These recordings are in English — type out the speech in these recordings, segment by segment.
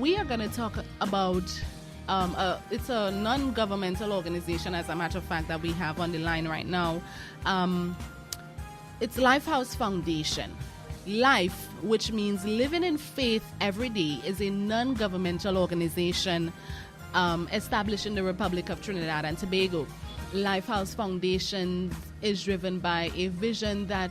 we are going to talk about, it's a non-governmental organization, as a matter of fact, that we have on the line right now. It's Lifehouse Foundation. Life, which means living in faith every day, is a non-governmental organization established in the Republic of Trinidad and Tobago. Lifehouse Foundation is driven by a vision that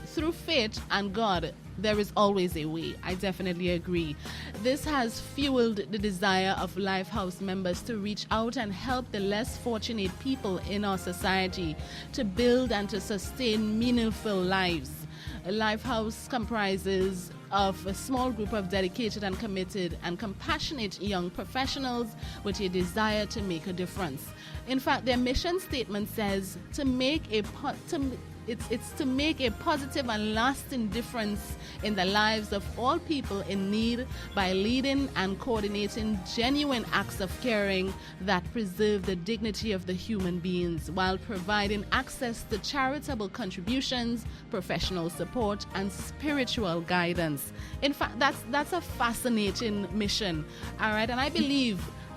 through faith and God, there is always a way. I definitely agree. This has fueled the desire of Lifehouse members to reach out and help the less fortunate people in our society to build and to sustain meaningful lives. Lifehouse comprises of a small group of dedicated and committed and compassionate young professionals with a desire to make a difference. In fact, their mission statement says to make a positive and lasting difference in the lives of all people in need by leading and coordinating genuine acts of caring that preserve the dignity of the human beings while providing access to charitable contributions, professional support, and spiritual guidance. In fact, that's a fascinating mission. All right, and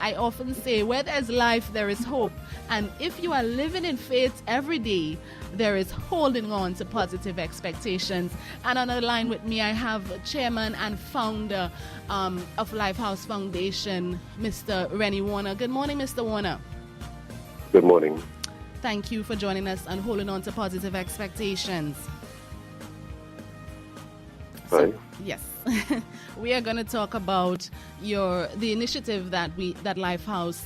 I often say, where there's life, there is hope. And if you are living in faith every day, there is holding on to positive expectations. And on the line with me, I have Chairman and Founder of Lifehouse Foundation, Mr. Rennie Warner. Good morning, Mr. Warner. Good morning. Thank you for joining us on Holding On to Positive Expectations. Hi. Yes. We are going to talk about the initiative that Lifehouse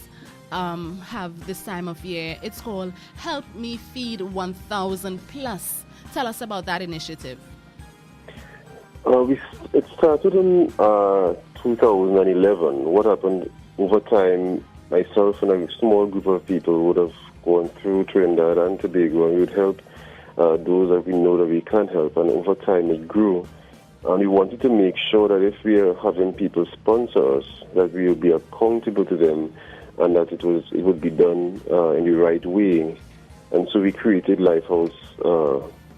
have this time of year. It's called Help Me Feed 1,000 Plus. Tell us about that initiative. It started in 2011. What happened over time, myself and a small group of people would have gone through Trinidad and Tobago, and we would help those that we know that we can't help. And over time it grew. And we wanted to make sure that if we are having people sponsor us, that we will be accountable to them and that it would be done in the right way. And so we created Lifehouse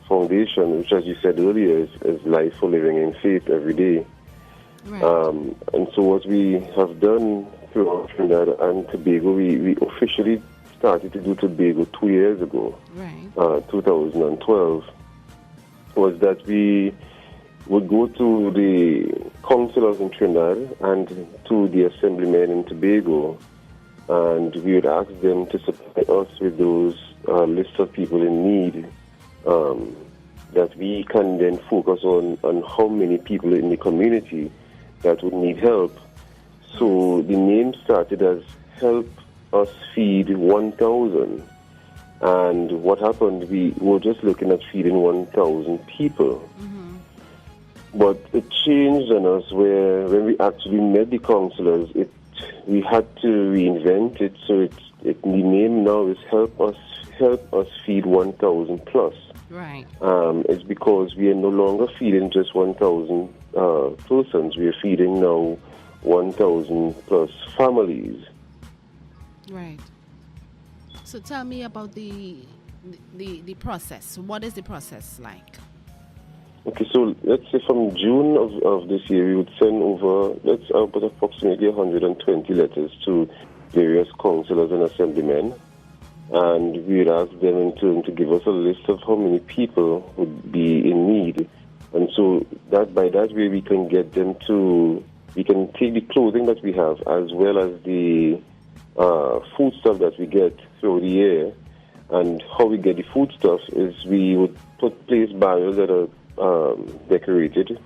Foundation, which, as you said earlier, is life for living in faith every day. Right. And so what we have done throughout Trinidad and Tobago, we officially started to do Tobago 2 years ago, right. 2012, was that we would go to the councillors in Trinidad and to the assemblymen in Tobago, and we would ask them to supply us with those lists of people in need that we can then focus on how many people in the community that would need help. So the name started as Help Us Feed 1,000. And what happened, we were just looking at feeding 1,000 people. Mm-hmm. But it changed on us where when we actually met the councillors, we had to reinvent it. So the name now is Help Us Feed 1,000 Plus. Right. It's because we are no longer feeding just 1,000 persons. We are feeding now 1,000 plus families. Right. So tell me about the process. What is the process like? Okay, so let's say from June of this year, we would send over, approximately 120 letters to various councillors and assemblymen. And we would ask them in turn to give us a list of how many people would be in need. And so by that way, we can get them we can take the clothing that we have as well as the food stuff that we get through the year. And how we get the food stuff is we would place barrels that are decorated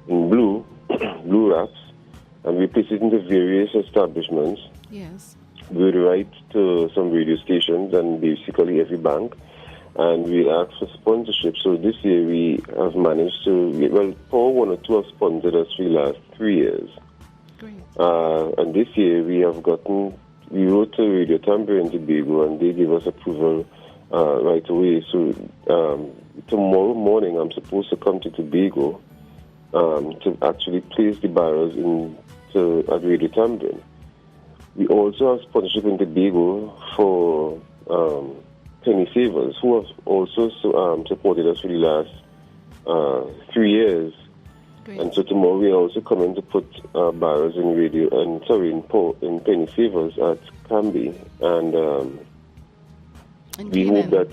in blue wraps, and we place it in the various establishments. Yes. We would write to some radio stations and basically every bank, and we ask for sponsorship. So this year we have managed to, Power 1 or 2 have sponsored us for the last 3 years. Great. And this year we wrote to Radio Tampa in Tobago, and they gave us approval right away. So tomorrow morning I'm supposed to come to Tobago to actually place the barrels at Radio Tampa. We also have sponsorship in Tobago for Penny Savers, who have also supported us for the last 3 years. Great. And so tomorrow we are also coming to put barrels in in penny savers at Camby, and we hope that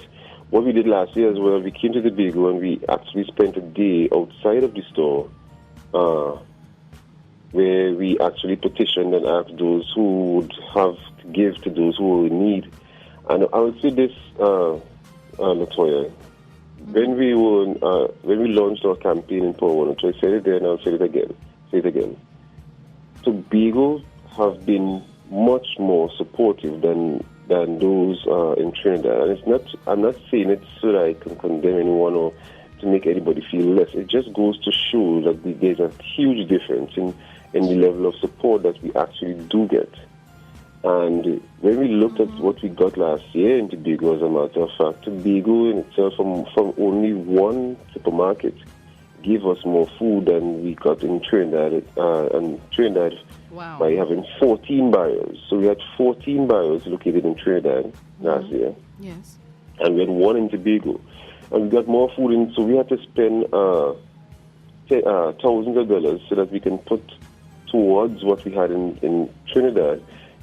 what we did last year as well, we came to the Bigo and we actually spent a day outside of the store where we actually petitioned and asked those who would have to give to those who were in need. And I would say this, Latoya, when we launched our campaign in Power, I said it there and I'll say it again. Tobago have been much more supportive than those in Trinidad. And I'm not saying it so that I can condemn anyone or to make anybody feel less. It just goes to show that there's a huge difference in the level of support that we actually do get. And when we looked at what we got last year in Tobago, as a matter of fact, Tobago in itself from only one supermarket gave us more food than we got in Trinidad. Wow. By having 14 barriers. So we had 14 barriers located in Trinidad last year. Yes. And we had one in Tobago. And we got more food in, so we had to spend thousands of dollars so that we can put towards what we had in Trinidad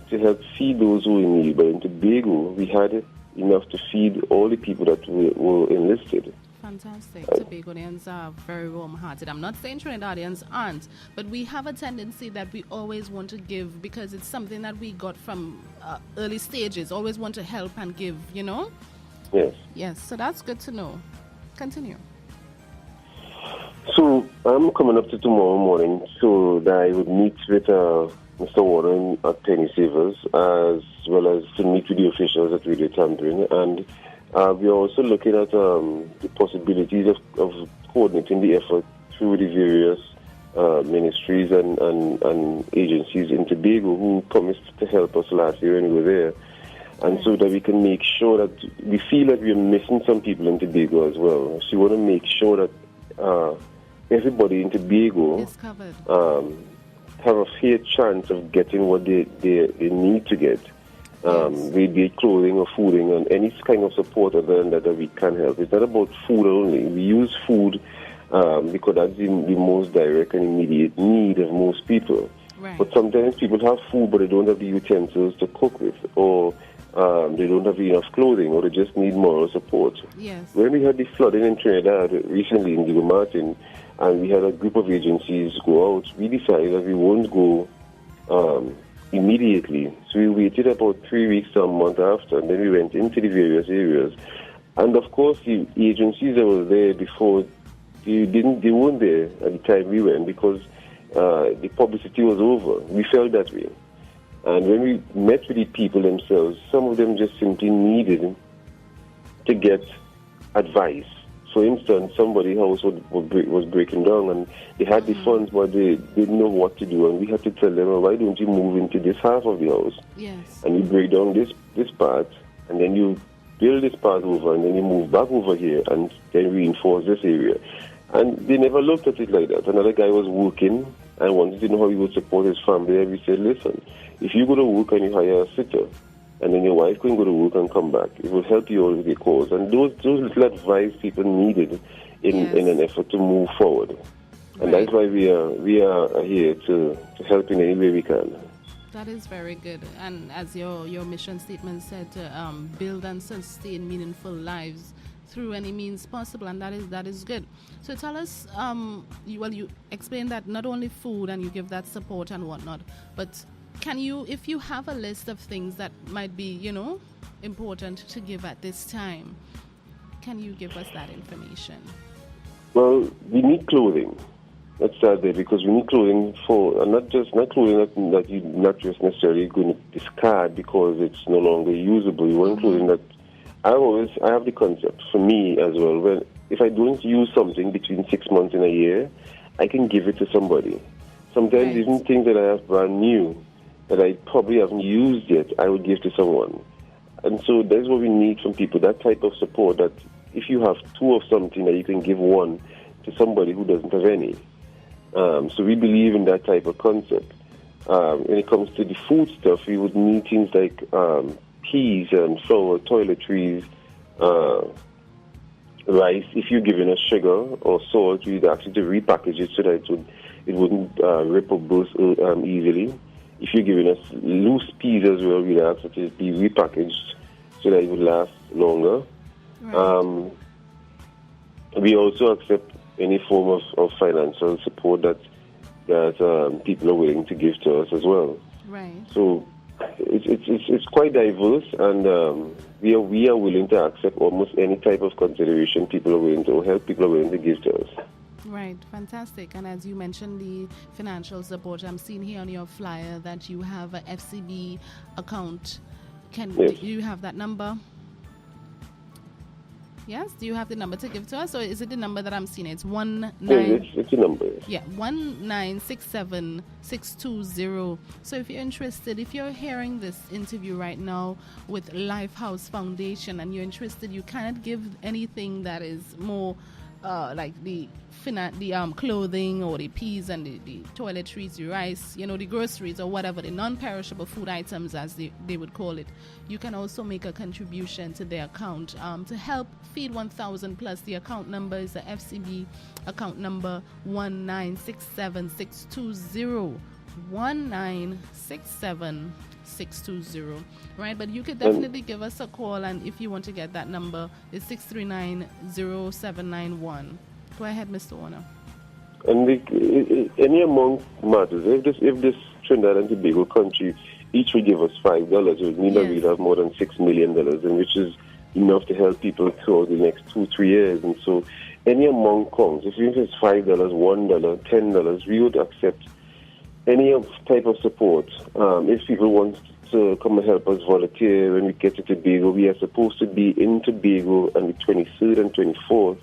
to help feed those who were in need. But in Tobago, we had enough to feed all the people that were enlisted. Fantastic. Tobagonians are very warm-hearted. I'm not saying Trinidadians aren't, but we have a tendency that we always want to give because it's something that we got from early stages, always want to help and give, you know? Yes. Yes, so that's good to know. Continue. So I'm coming up to tomorrow morning so that I would meet with Mr. Warren at Penny Savers as well as to meet with the officials at Radio Tampering. And we are also looking at the possibilities of coordinating the effort through the various ministries and agencies in Tobago who promised to help us last year when we were there. And so that we can make sure that we feel that we are missing some people in Tobago as well. So we want to make sure that everybody in Tobago is covered. Have a fair chance of getting what they need to get. Be it clothing or fooding and any kind of support other than that we can help. It's not about food only. We use food because that's the most direct and immediate need of most people. Right. But sometimes people have food but they don't have the utensils to cook with, or they don't have enough clothing, or they just need moral support. Yes. When we had the flooding in Trinidad recently in Diego Martin, and we had a group of agencies go out, we decided that we won't go immediately. So we waited about 3 weeks to a month after, and then we went into the various areas. And of course, the agencies that were there before, they weren't there at the time we went because the publicity was over. We felt that way. And when we met with the people themselves, some of them just simply needed to get advice. For instance, somebody's house was breaking down and they had the funds but they didn't know what to do, and we had to tell them, well, why don't you move into this half of the house? Yes. And you break down this part and then you build this part over and then you move back over here and then reinforce this area. And they never looked at it like that. Another guy was working and wanted to know how he would support his family, and we said, listen, if you go to work and you hire a sitter, and then your wife can go to work and come back, it will help you all with your cause. And those little advice people needed in an effort to move forward. And that's why we are here to help in any way we can. That is very good. And as your mission statement said, to build and sustain meaningful lives through any means possible, and that is good. So tell us, you explained that not only food and you give that support and whatnot, but can you, if you have a list of things that might be, important to give at this time, can you give us that information? Well, we need clothing. Let's start there, because we need clothing for, and not clothing that you're not just necessarily going to discard because it's no longer usable. You want clothing that, I have the concept for me as well, when if I don't use something between 6 months and a year, I can give it to somebody. Sometimes even things that I have brand new that I probably haven't used yet, I would give to someone. And so that's what we need from people, that type of support, that if you have two of something, that you can give one to somebody who doesn't have any. So we believe in that type of concept. When it comes to the food stuff, we would need things like peas and flour, toiletries, rice, if you're giving us sugar or salt, we'd ask you to repackage it so that it wouldn't rip or burst easily. If you're giving us loose peas as well, we'd ask that it be repackaged so that it would last longer. Right. We also accept any form of financial support that people are willing to give to us as well. Right. So it's quite diverse, and we are willing to accept almost any type of consideration people are willing to, or help people are willing to give to us. Right, fantastic. And as you mentioned, the financial support, I'm seeing here on your flyer that you have a FCB account. Yes. Do you have that number? Yes, do you have the number to give to us, or is it the number that I'm seeing? It's 19. It's the number. Yeah, 1967620. So if you're interested, if you're hearing this interview right now with Lifehouse Foundation and you're interested, you cannot give anything that is more like the clothing or the peas and the toiletries, the rice, the groceries or whatever, the non-perishable food items as they would call it. You can also make a contribution to their account to help feed 1,000 plus. The account number is the FCB account number 1967620. 1967620. Right, but you could definitely give us a call, and if you want to get that number, it's 639-0791. Go ahead, Mr. Warner. And any amount matters. If this Trinidad and Tobago country each will give us $5, it would mean that we'd have more than $6 million, and which is enough to help people throughout the next 2-3 years. And so any amount counts. If it's $5, $1, $10, we would accept any type of support. If people want to come and help us volunteer when we get to Tobago, we are supposed to be in Tobago on the 23rd and 24th,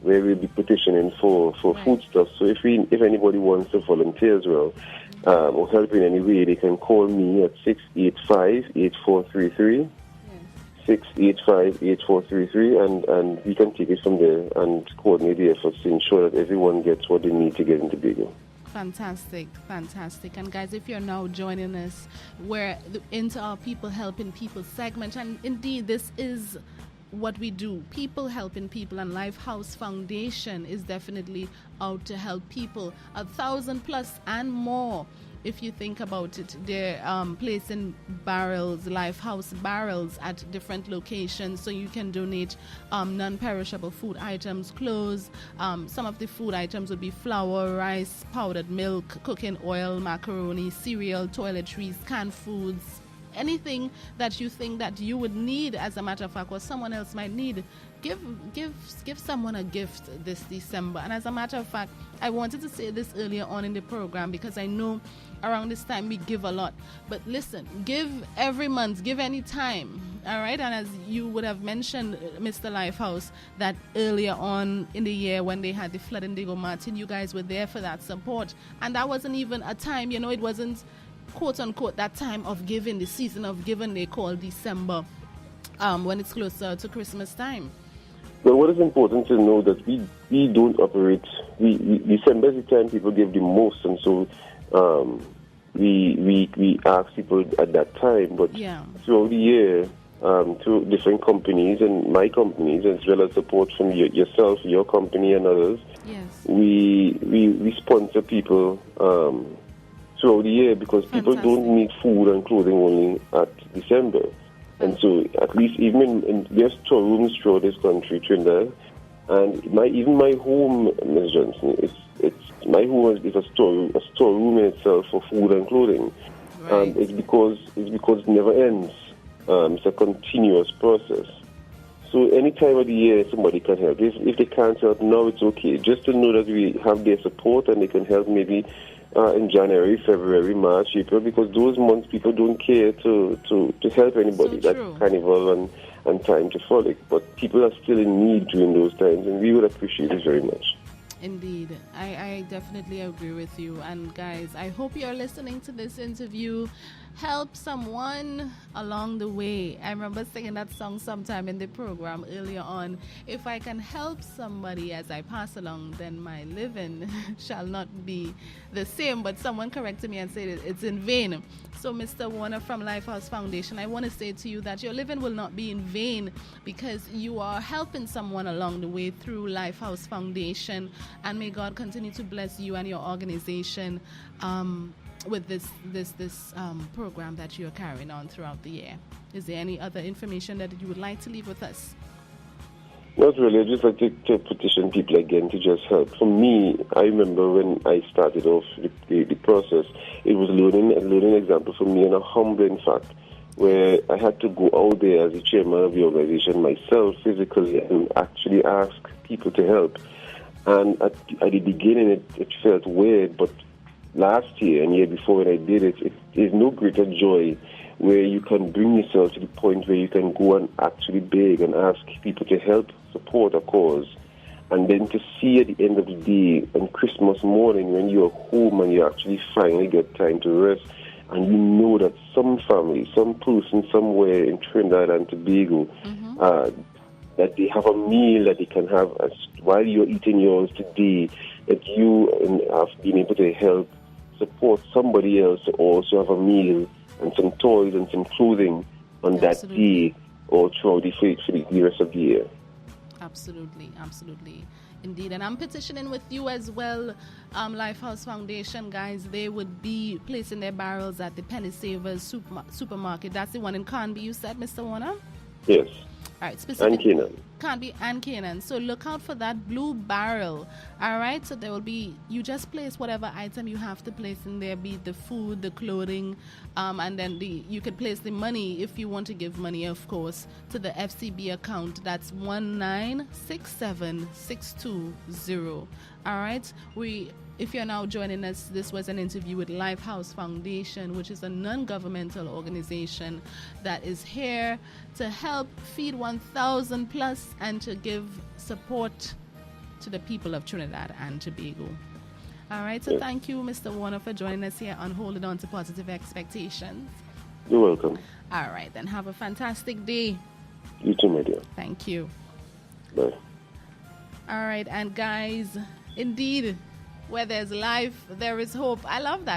where we'll be petitioning for foodstuffs. So if anybody wants to volunteer as well, or help in any way, they can call me at 685-8433. 685-8433, and we can take it from there and coordinate the efforts to ensure that everyone gets what they need to get into Tobago. Fantastic. And guys, if you're now joining us, we're into our People Helping People segment, and indeed this is what we do, people helping people, and Lifehouse Foundation is definitely out to help people, 1,000 plus and more. If you think about it, they're placing barrels, Lifehouse barrels at different locations, so you can donate non-perishable food items, clothes. Some of the food items would be flour, rice, powdered milk, cooking oil, macaroni, cereal, toiletries, canned foods, anything that you think that you would need, as a matter of fact, or someone else might need. Give someone a gift this December. And as a matter of fact, I wanted to say this earlier on in the program because I know around this time we give a lot. But listen, give every month, give any time. All right? And as you would have mentioned, Mr. Lifehouse, that earlier on in the year when they had the flood in Diego Martin, you guys were there for that support. And that wasn't even a time, it wasn't quote unquote that time of giving, the season of giving they call December, when it's closer to Christmas time. Well, what is important to know that we don't operate. December is the time people give the most, and so we ask people at that time. But throughout the year, through different companies and my companies, as well as support from yourself, your company, and others, we sponsor people throughout the year, because people don't need food and clothing only at December. And so, at least even there's storerooms throughout this country, Trinidad, and even my home, Ms. Johnson, my home is a storeroom in itself for food and clothing. Right. It's because it never ends. It's a continuous process. So any time of the year, somebody can help. If they can't help now, it's okay. Just to know that we have their support and they can help maybe in January, February, March, April, because those months people don't care to help anybody. So that's Carnival and time to frolic. But people are still in need during those times, and we would appreciate it very much. Indeed. I definitely agree with you. And guys, I hope you're listening to this interview. Help someone along the way. I remember singing that song sometime in the program earlier on. If I can help somebody as I pass along, then my living shall not be the same. But someone corrected me and said it's in vain. So Mr. Warner from Lifehouse Foundation, I want to say to you that your living will not be in vain because you are helping someone along the way through Lifehouse Foundation. And may God continue to bless you and your organization with this program that you're carrying on throughout the year. Is there any other information that you would like to leave with us? Not really. I just like to petition people again to just help. For me, I remember when I started off the process, it was a learning example for me and a humbling fact where I had to go out there as the chairman of the organization myself physically and actually ask people to help. And at the beginning, it felt weird, but last year and year before when I did it, there's no greater joy where you can bring yourself to the point where you can go and actually beg and ask people to help support a cause. And then to see at the end of the day, on Christmas morning, when you're home and you actually finally get time to rest, and you know that some family, some person somewhere in Trinidad and Tobago, that they have a meal that they can have while you're eating yours today, that you have been able to help support somebody else to also have a meal and some toys and some clothing on that day or throughout the rest of the year. Absolutely. Indeed. And I'm petitioning with you as well, Lifehouse Foundation, guys. They would be placing their barrels at the Penny Savers supermarket. That's the one in Canby, you said, Mr. Warner? Yes. All right, And Canaan. Canby and Canaan. So look out for that blue barrel. All right, so there will be, you just place whatever item you have to place in there, be it the food, the clothing, and then you could place the money if you want to give money, of course, to the FCB account. That's 1967620. All right, if you're now joining us, this was an interview with Lifehouse Foundation, which is a non-governmental organization that is here to help feed 1,000 plus and to give support to the people of Trinidad and Tobago. All right, so thank you, Mr. Warner, for joining us here on Holding On to Positive Expectations. You're welcome. All right, then have a fantastic day. You too, my dear. Thank you. Bye. All right, and guys, indeed, where there's life, there is hope. I love that.